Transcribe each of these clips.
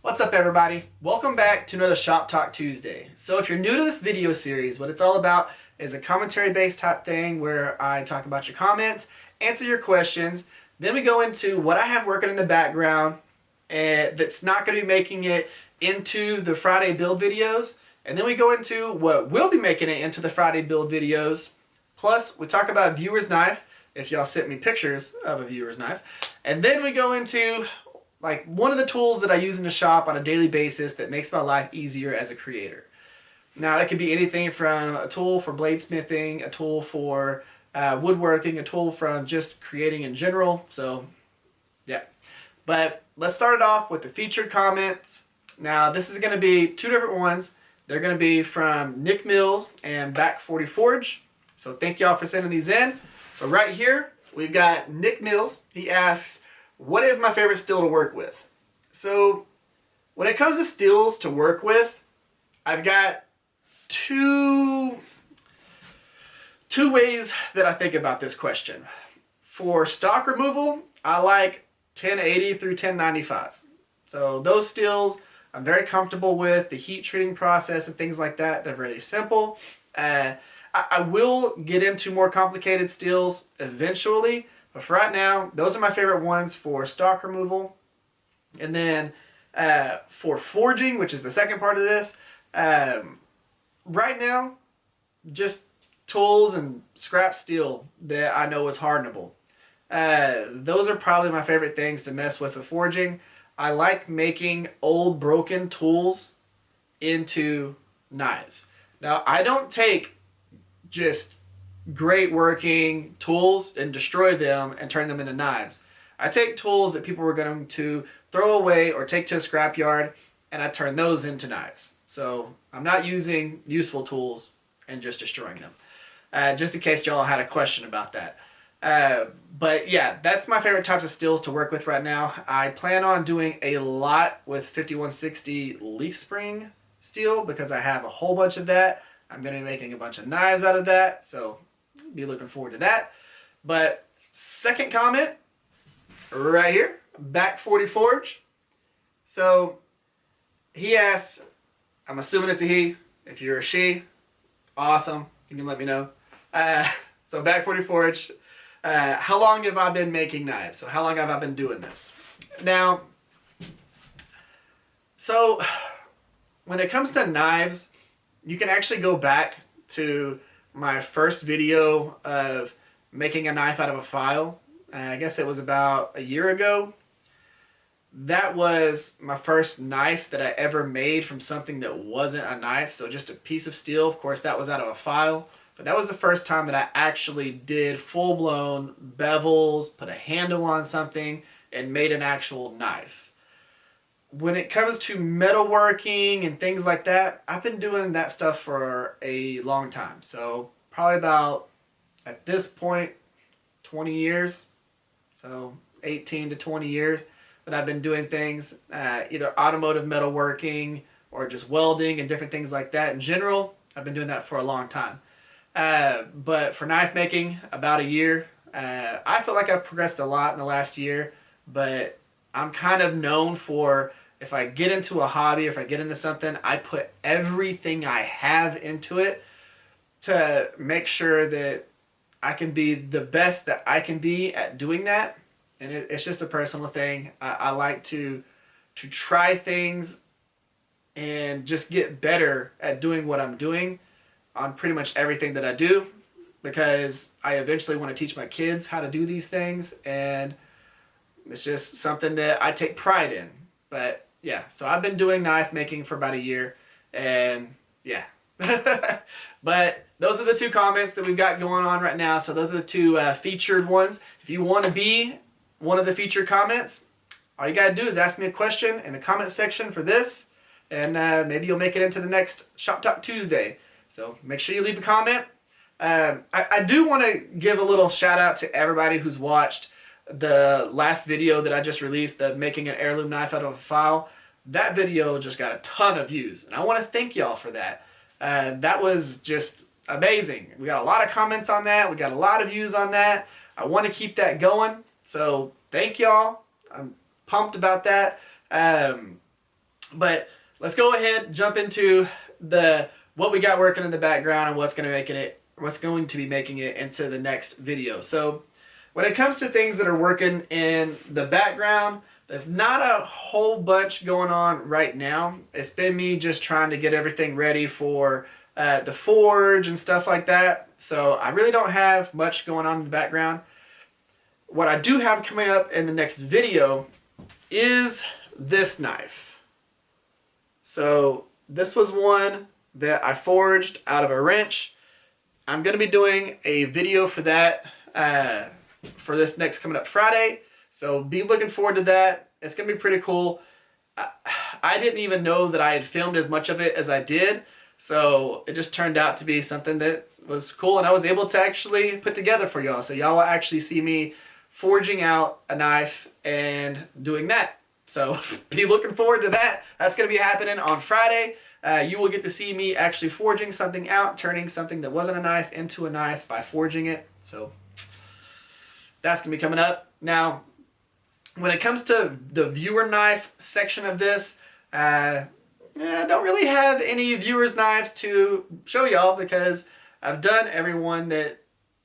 What's up everybody? Welcome back to another Shop Talk Tuesday. So if you're new to this video series, what it's all about is a commentary based type thing where I talk about your comments, answer your questions, then we go into what I have working in the background that's not going to be making it into the Friday build videos, and then we go into what will be making it into the Friday build videos. Plus we talk about viewer's knife, if y'all sent me pictures of a viewer's knife, and then we go into like one of the tools that I use in the shop on a daily basis that makes my life easier as a creator. Now it could be anything from a tool for bladesmithing, a tool for woodworking, a tool from just creating in general. So yeah, but let's start it off with the featured comments. Now this is going to be two different ones. They're going to be from Nick Mills and Back 40 Forge. So thank y'all for sending these in. So right here we've got Nick Mills. He asks, what is my favorite steel to work with? So when it comes to steels to work with, I've got two ways that I think about this question. For stock removal, I like 1080 through 1095. So those steels I'm very comfortable with. The heat treating process and things like that, they're very simple. I will get into more complicated steels eventually, but for right now, those are my favorite ones for stock removal. And then for forging, which is the second part of this, right now, just tools and scrap steel that I know is hardenable. Those are probably my favorite things to mess with forging. I like making old broken tools into knives. Now, I don't take just great working tools and destroy them and turn them into knives. I take tools that people were going to throw away or take to a scrapyard, and I turn those into knives. So I'm not using useful tools and just destroying them. Just in case y'all had a question about that. But yeah, that's my favorite types of steels to work with right now. I plan on doing a lot with 5160 leaf spring steel because I have a whole bunch of that. I'm going to be making a bunch of knives out of that, so be looking forward to that. But second comment right here, Back 40 Forge. So he asks, I'm assuming it's a he. If you're a she, awesome, you can let me know. So Back 40 Forge, how long have I been making knives? So how long have I been doing this? Now, so when it comes to knives, you can actually go back to my first video of making a knife out of a file. I guess it was about a year ago. That was my first knife that I ever made from something that wasn't a knife. So just a piece of steel. Of course, that was out of a file. But that was the first time that I actually did full-blown bevels, put a handle on something, and made an actual knife. When it comes to metalworking and things like that, I've been doing that stuff for a long time. So probably about, at this point, 20 years. So 18 to 20 years that I've been doing things, either automotive metalworking or just welding and different things like that. In general, I've been doing that for a long time. But for knife making, about a year. I feel like I've progressed a lot in the last year, but I'm kind of known for, if I get into a hobby, if I get into something, I put everything I have into it to make sure that I can be the best that I can be at doing that. And it's just a personal thing. I like to try things and just get better at doing what I'm doing on pretty much everything that I do, because I eventually want to teach my kids how to do these things, and it's just something that I take pride in. But yeah, so I've been doing knife making for about a year, and yeah. But those are the two comments that we've got going on right now. So those are the two featured ones. If you want to be one of the featured comments, all you got to do is ask me a question in the comment section for this, and maybe you'll make it into the next Shop Talk Tuesday. So make sure you leave a comment. I do want to give a little shout out to everybody who's watched the last video that I just released, the making an heirloom knife out of a file. That video just got a ton of views, and I want to thank y'all for that. That was just amazing. We got a lot of comments on that. We got a lot of views on that. I want to keep that going. So thank y'all. I'm pumped about that. But let's go ahead, jump into what we got working in the background and what's going to be making it into the next video. So when it comes to things that are working in the background, there's not a whole bunch going on right now. It's been me just trying to get everything ready for the forge and stuff like that. So I really don't have much going on in the background. What I do have coming up in the next video is this knife. So this was one that I forged out of a wrench. I'm going to be doing a video for that for this next coming up Friday. So be looking forward to that. It's going to be pretty cool. I didn't even know that I had filmed as much of it as I did. So it just turned out to be something that was cool, and I was able to actually put together for y'all. So y'all will actually see me forging out a knife and doing that. So be looking forward to that. That's going to be happening on Friday. You will get to see me actually forging something out, turning something that wasn't a knife into a knife by forging it. So that's going to be coming up. Now, when it comes to the viewer knife section of this, I don't really have any viewers knives to show y'all because I've done everyone that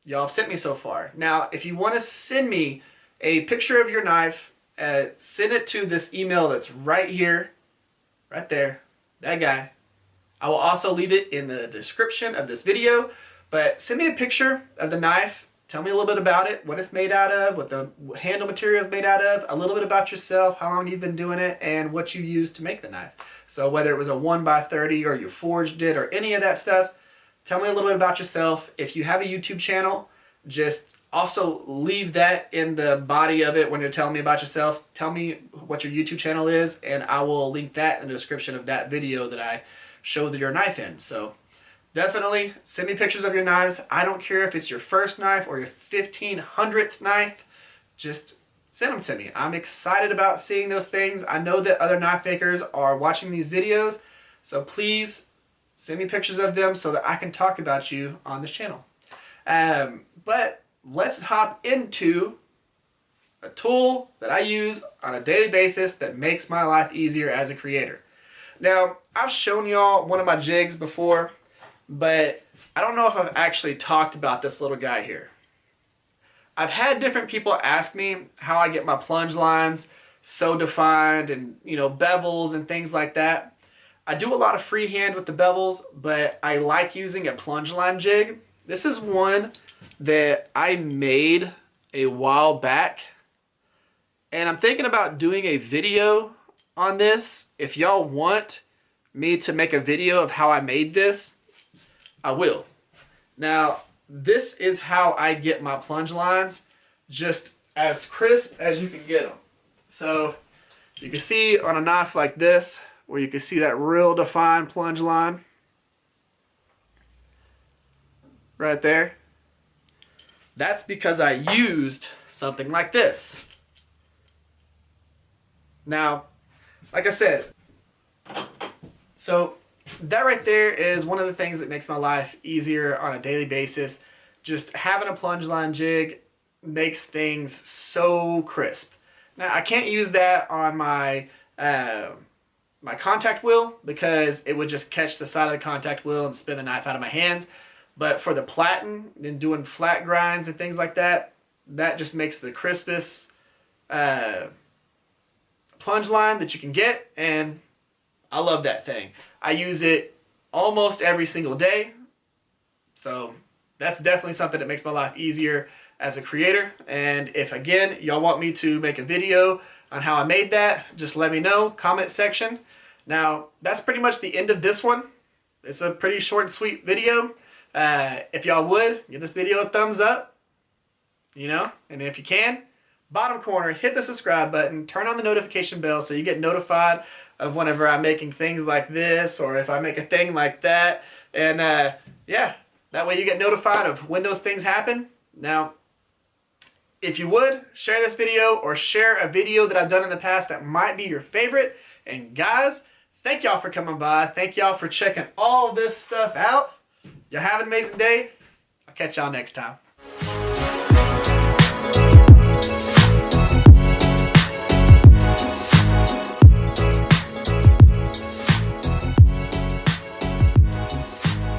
y'all have sent me so far. Now, if you want to send me a picture of your knife, send it to this email that's right here, right there, that guy. I will also leave it in the description of this video, but send me a picture of the knife. Tell me a little bit about it, what it's made out of, what the handle material is made out of, a little bit about yourself, how long you've been doing it, and what you used to make the knife. So whether it was a 1x30 or you forged it or any of that stuff, tell me a little bit about yourself. If you have a YouTube channel, just also leave that in the body of it when you're telling me about yourself. Tell me what your YouTube channel is, and I will link that in the description of that video that I showed your knife in. So definitely send me pictures of your knives. I don't care if it's your first knife or your 1500th knife. Just send them to me. I'm excited about seeing those things. I know that other knife makers are watching these videos, so please send me pictures of them so that I can talk about you on this channel. But let's hop into a tool that I use on a daily basis that makes my life easier as a creator. Now, I've shown y'all one of my jigs before, but I don't know if I've actually talked about this little guy here. I've had different people ask me how I get my plunge lines so defined and, you know, bevels and things like that. I do a lot of freehand with the bevels, but I like using a plunge line jig. This is one that I made a while back, and I'm thinking about doing a video on this. If y'all want me to make a video of how I made this, I will. Now, this is how I get my plunge lines, just as crisp as you can get them. So you can see on a knife like this, where you can see that real defined plunge line right there. That's because I used something like this. Now, like I said, so that right there is one of the things that makes my life easier on a daily basis. Just having a plunge line jig makes things so crisp. Now, I can't use that on my my contact wheel because it would just catch the side of the contact wheel and spin the knife out of my hands. But for the platen and doing flat grinds and things like that, that just makes the crispest plunge line that you can get, and I love that thing. I use it almost every single day, so that's definitely something that makes my life easier as a creator. And if, again, y'all want me to make a video on how I made that, just let me know, comment section. Now, that's pretty much the end of this one. It's a pretty short and sweet video. If y'all would, give this video a thumbs up, you know, and if you can, bottom corner, hit the subscribe button, turn on the notification bell so you get notified of whenever I'm making things like this, or if I make a thing like that. And yeah, that way you get notified of when those things happen. Now, if you would, share this video or share a video that I've done in the past that might be your favorite. And guys, thank y'all for coming by. Thank y'all for checking all this stuff out. Y'all have an amazing day. I'll catch y'all next time.